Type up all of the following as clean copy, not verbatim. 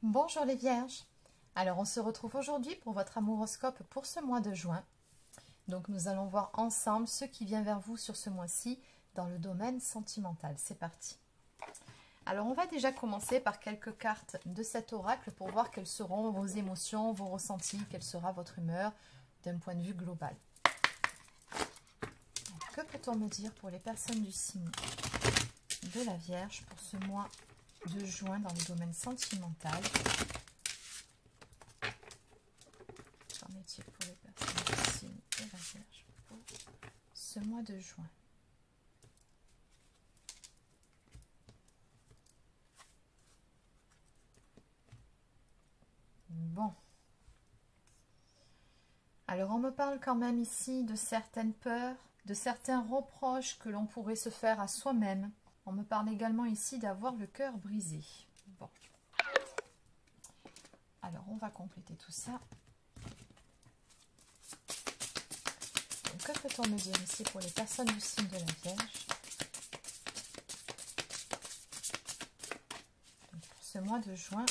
Bonjour les vierges, alors on se retrouve aujourd'hui pour votre amouroscope pour ce mois de juin. Donc nous allons voir ensemble ce qui vient vers vous sur ce mois-ci dans le domaine sentimental. C'est parti. Alors on va déjà commencer par quelques cartes de cet oracle pour voir quelles seront vos émotions, vos ressentis, quelle sera votre humeur d'un point de vue global. Que peut-on me dire pour les personnes du signe de la Vierge pour ce mois de juin dans le domaine sentimental? Qu'en est-il pour les personnes du signe de la Vierge pour ce mois de juin? Bon. Alors on me parle quand même ici de certaines peurs, de certains reproches que l'on pourrait se faire à soi-même. On me parle également ici d'avoir le cœur brisé. Bon. Alors, on va compléter tout ça. Donc, que peut-on me dire ici pour les personnes du signe de la Vierge? Donc, pour ce mois de juin.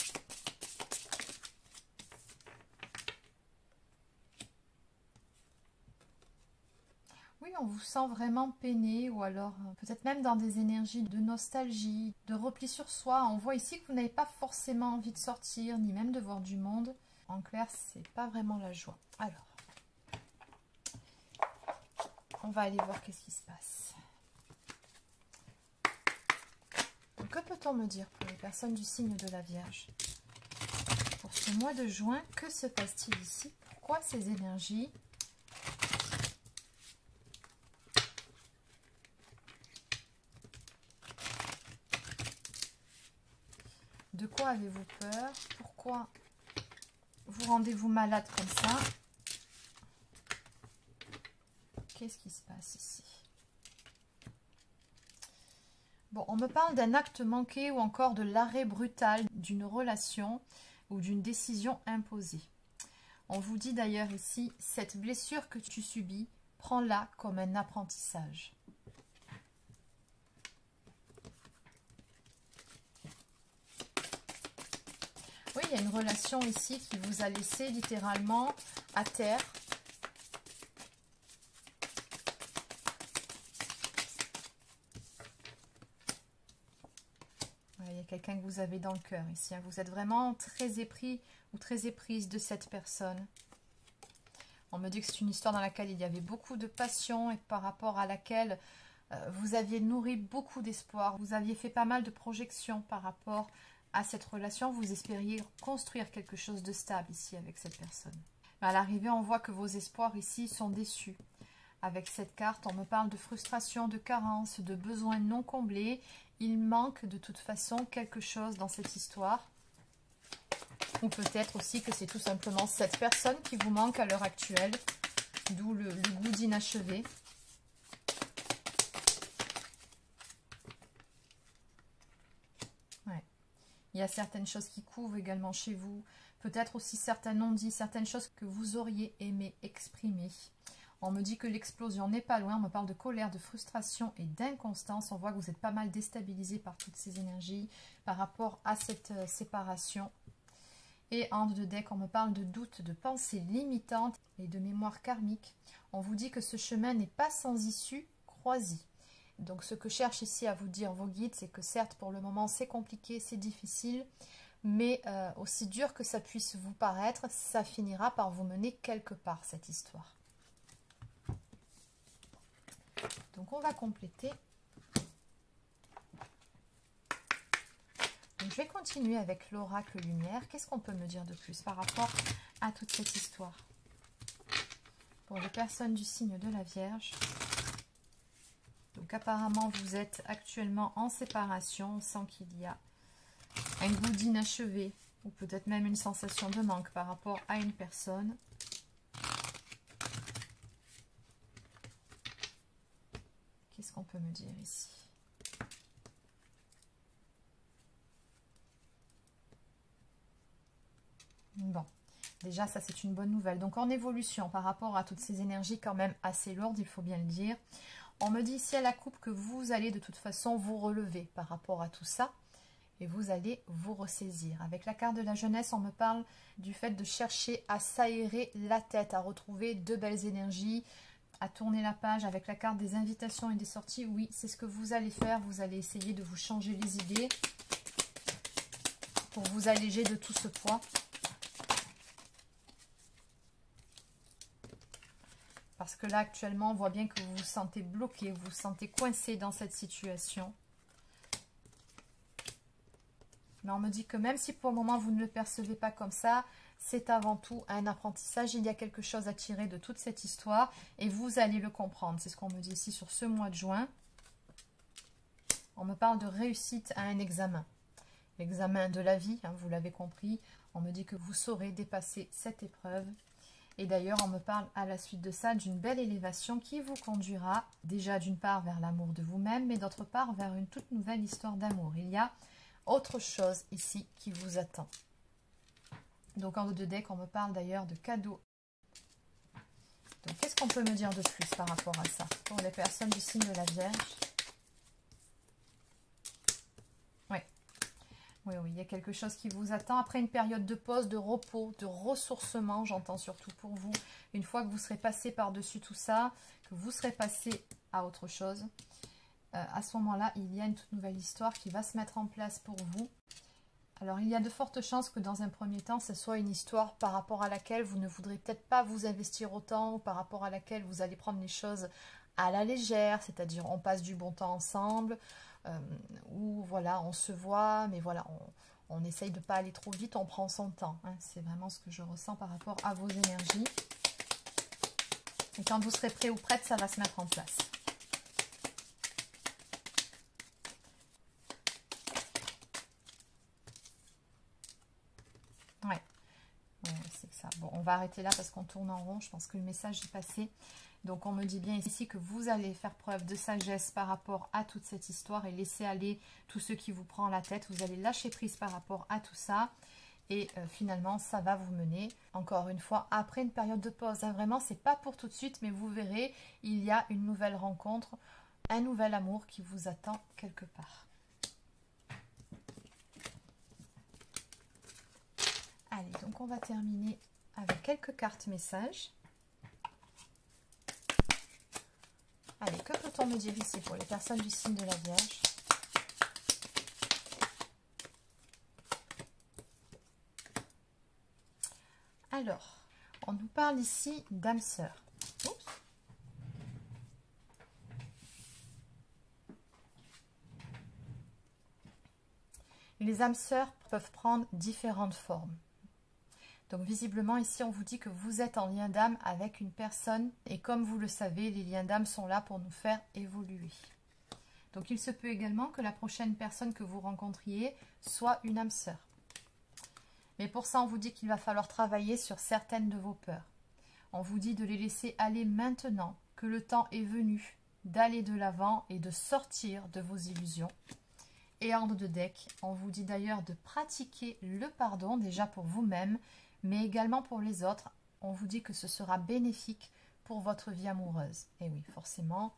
On vous sent vraiment peiné ou alors peut-être même dans des énergies de nostalgie, de repli sur soi. On voit ici que vous n'avez pas forcément envie de sortir ni même de voir du monde. En clair, c'est pas vraiment la joie. Alors, on va aller voir qu'est-ce qui se passe. Donc, que peut-on me dire pour les personnes du signe de la Vierge? Pour ce mois de juin, que se passe-t-il ici? Pourquoi ces énergies? De quoi avez-vous peur? Pourquoi vous rendez-vous malade comme ça? Qu'est-ce qui se passe ici? Bon, on me parle d'un acte manqué ou encore de l'arrêt brutal d'une relation ou d'une décision imposée. On vous dit d'ailleurs ici, cette blessure que tu subis, prends-la comme un apprentissage. Oui, il y a une relation ici qui vous a laissé littéralement à terre. Il y a quelqu'un que vous avez dans le cœur ici. Vous êtes vraiment très épris ou très éprise de cette personne. On me dit que c'est une histoire dans laquelle il y avait beaucoup de passion et par rapport à laquelle vous aviez nourri beaucoup d'espoir. Vous aviez fait pas mal de projections par rapport à cette relation. Vous espériez construire quelque chose de stable ici avec cette personne. Mais à l'arrivée, on voit que vos espoirs ici sont déçus. Avec cette carte, on me parle de frustration, de carence, de besoins non comblés. Il manque de toute façon quelque chose dans cette histoire. Ou peut-être aussi que c'est tout simplement cette personne qui vous manque à l'heure actuelle. D'où le goût d'inachevé. Ouais. Il y a certaines choses qui couvent également chez vous. Peut-être aussi certains non-dits, certaines choses que vous auriez aimé exprimer. On me dit que l'explosion n'est pas loin. On me parle de colère, de frustration et d'inconstance. On voit que vous êtes pas mal déstabilisé par toutes ces énergies, par rapport à cette séparation. Et en de deck, on me parle de doutes, de pensées limitantes et de mémoire karmique. On vous dit que ce chemin n'est pas sans issue, crois-y. Donc ce que cherche ici à vous dire vos guides, c'est que certes pour le moment c'est compliqué, c'est difficile, mais aussi dur que ça puisse vous paraître, ça finira par vous mener quelque part cette histoire. Donc on va compléter. Donc, je vais continuer avec l'oracle lumière. Qu'est-ce qu'on peut me dire de plus par rapport à toute cette histoire? Pour les personnes du signe de la Vierge. Donc apparemment vous êtes actuellement en séparation. On sent qu'il y a un goût d'inachevé ou peut-être même une sensation de manque par rapport à une personne. Qu'est-ce qu'on peut me dire ici? Bon, déjà ça c'est une bonne nouvelle. Donc en évolution par rapport à toutes ces énergies quand même assez lourdes, il faut bien le dire. On me dit ici à la coupe que vous allez de toute façon vous relever par rapport à tout ça. et vous allez vous ressaisir. Avec la carte de la jeunesse, on me parle du fait de chercher à s'aérer la tête, à retrouver de belles énergies, à tourner la page. Avec la carte des invitations et des sorties, oui, c'est ce que vous allez faire. Vous allez essayer de vous changer les idées pour vous alléger de tout ce poids. Parce que là, actuellement, on voit bien que vous vous sentez bloqué, vous vous sentez coincé dans cette situation. Mais on me dit que même si pour le moment, vous ne le percevez pas comme ça, c'est avant tout un apprentissage. Il y a quelque chose à tirer de toute cette histoire et vous allez le comprendre. C'est ce qu'on me dit ici sur ce mois de juin. On me parle de réussite à un examen. L'examen de la vie, hein, vous l'avez compris. On me dit que vous saurez dépasser cette épreuve. Et d'ailleurs, on me parle à la suite de ça d'une belle élévation qui vous conduira déjà d'une part vers l'amour de vous-même, mais d'autre part vers une toute nouvelle histoire d'amour. Il y a autre chose ici qui vous attend. Donc en haut de deck, on me parle d'ailleurs de cadeaux. Donc qu'est-ce qu'on peut me dire de plus par rapport à ça pour les personnes du signe de la Vierge? Oui, il y a quelque chose qui vous attend après une période de pause, de repos, de ressourcement, j'entends surtout pour vous. Une fois que vous serez passé par-dessus tout ça, que vous serez passé à autre chose, à ce moment-là, il y a une toute nouvelle histoire qui va se mettre en place pour vous. Alors, il y a de fortes chances que dans un premier temps, ce soit une histoire par rapport à laquelle vous ne voudrez peut-être pas vous investir autant, ou par rapport à laquelle vous allez prendre les choses à la légère, c'est-à-dire on passe du bon temps ensemble, où voilà, on se voit, mais voilà, on essaye de ne pas aller trop vite, on prend son temps. Hein. C'est vraiment ce que je ressens par rapport à vos énergies. Et quand vous serez prêt ou prête, ça va se mettre en place. Ouais, c'est ça. Bon, on va arrêter là parce qu'on tourne en rond. Je pense que le message est passé. Donc, on me dit bien ici que vous allez faire preuve de sagesse par rapport à toute cette histoire et laisser aller tout ce qui vous prend la tête. Vous allez lâcher prise par rapport à tout ça. Et finalement, ça va vous mener, encore une fois, après une période de pause. Hein, vraiment, c'est pas pour tout de suite, mais vous verrez, il y a une nouvelle rencontre, un nouvel amour qui vous attend quelque part. Allez, donc on va terminer avec quelques cartes messages. Allez, que peut-on me dire ici pour les personnes du signe de la Vierge? Alors, on nous parle ici d'âme sœur. Oups. Les âmes sœurs peuvent prendre différentes formes. Donc visiblement ici on vous dit que vous êtes en lien d'âme avec une personne et comme vous le savez, les liens d'âme sont là pour nous faire évoluer. Donc il se peut également que la prochaine personne que vous rencontriez soit une âme sœur. Mais pour ça on vous dit qu'il va falloir travailler sur certaines de vos peurs. On vous dit de les laisser aller maintenant, que le temps est venu d'aller de l'avant et de sortir de vos illusions. Et en haut de deck, on vous dit d'ailleurs de pratiquer le pardon déjà pour vous-même, mais également pour les autres. On vous dit que ce sera bénéfique pour votre vie amoureuse. Et oui, forcément,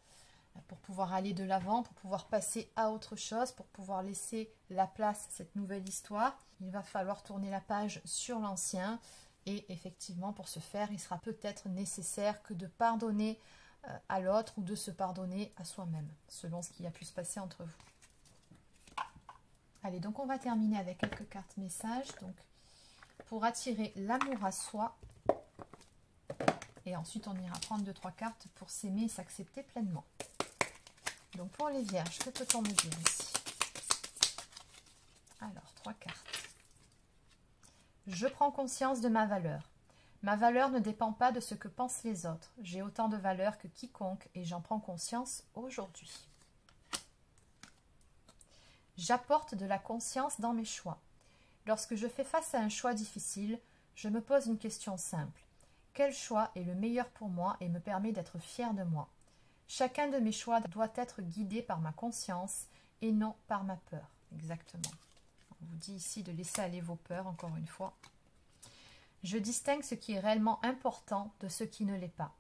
pour pouvoir aller de l'avant, pour pouvoir passer à autre chose, pour pouvoir laisser la place à cette nouvelle histoire, il va falloir tourner la page sur l'ancien. Et effectivement, pour ce faire, il sera peut-être nécessaire que de pardonner à l'autre ou de se pardonner à soi-même, selon ce qui a pu se passer entre vous. Allez, donc on va terminer avec quelques cartes messages. Donc, pour attirer l'amour à soi. Et ensuite, on ira prendre 2-3 cartes pour s'aimer et s'accepter pleinement. Donc, pour les vierges, que peut-on me dire ici? Alors, 3 cartes. Je prends conscience de ma valeur. Ma valeur ne dépend pas de ce que pensent les autres. J'ai autant de valeur que quiconque et j'en prends conscience aujourd'hui. J'apporte de la conscience dans mes choix. Lorsque je fais face à un choix difficile, je me pose une question simple. Quel choix est le meilleur pour moi et me permet d'être fier de moi? Chacun de mes choix doit être guidé par ma conscience et non par ma peur. Exactement. On vous dit ici de laisser aller vos peurs, encore une fois. Je distingue ce qui est réellement important de ce qui ne l'est pas.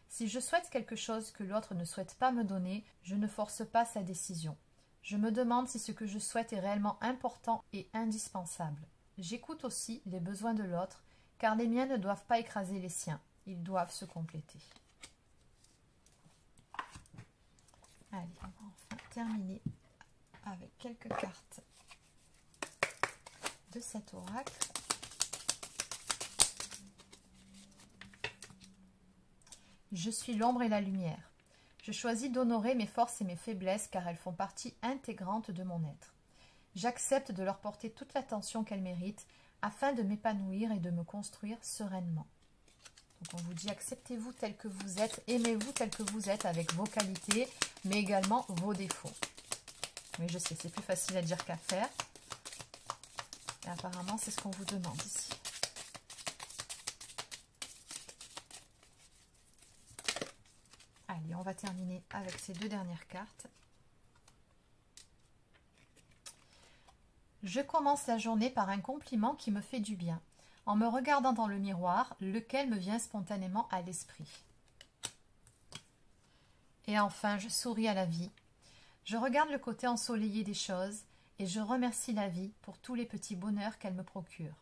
Si je souhaite quelque chose que l'autre ne souhaite pas me donner, je ne force pas sa décision. Je me demande si ce que je souhaite est réellement important et indispensable. J'écoute aussi les besoins de l'autre, car les miens ne doivent pas écraser les siens. Ils doivent se compléter. Allez, on va enfin terminer avec quelques cartes de cet oracle. Je suis l'ombre et la lumière. Je choisis d'honorer mes forces et mes faiblesses car elles font partie intégrante de mon être. J'accepte de leur porter toute l'attention qu'elles méritent afin de m'épanouir et de me construire sereinement. Donc on vous dit acceptez-vous tel que vous êtes, aimez-vous tel que vous êtes avec vos qualités mais également vos défauts. Mais je sais, c'est plus facile à dire qu'à faire. Et apparemment c'est ce qu'on vous demande ici. Allez, on va terminer avec ces deux dernières cartes. Je commence la journée par un compliment qui me fait du bien, en me regardant dans le miroir, lequel me vient spontanément à l'esprit. Et enfin, je souris à la vie. Je regarde le côté ensoleillé des choses et je remercie la vie pour tous les petits bonheurs qu'elle me procure.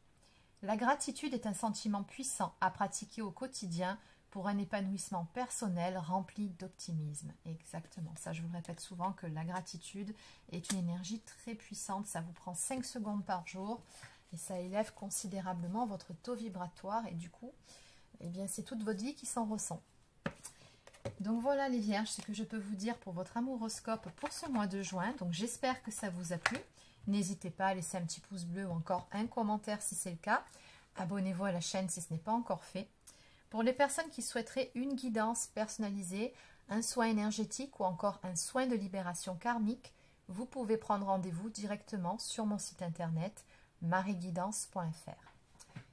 La gratitude est un sentiment puissant à pratiquer au quotidien pour un épanouissement personnel rempli d'optimisme. Exactement, ça je vous le répète souvent que la gratitude est une énergie très puissante. Ça vous prend 5 secondes par jour et ça élève considérablement votre taux vibratoire et du coup, eh bien, c'est toute votre vie qui s'en ressent. Donc voilà les vierges, ce que je peux vous dire pour votre amouroscope pour ce mois de juin. Donc j'espère que ça vous a plu. N'hésitez pas à laisser un petit pouce bleu ou encore un commentaire si c'est le cas. Abonnez-vous à la chaîne si ce n'est pas encore fait. Pour les personnes qui souhaiteraient une guidance personnalisée, un soin énergétique ou encore un soin de libération karmique, vous pouvez prendre rendez-vous directement sur mon site internet marieguidance.fr.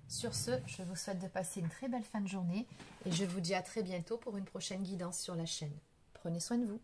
Sur ce, je vous souhaite de passer une très belle fin de journée et je vous dis à très bientôt pour une prochaine guidance sur la chaîne. Prenez soin de vous.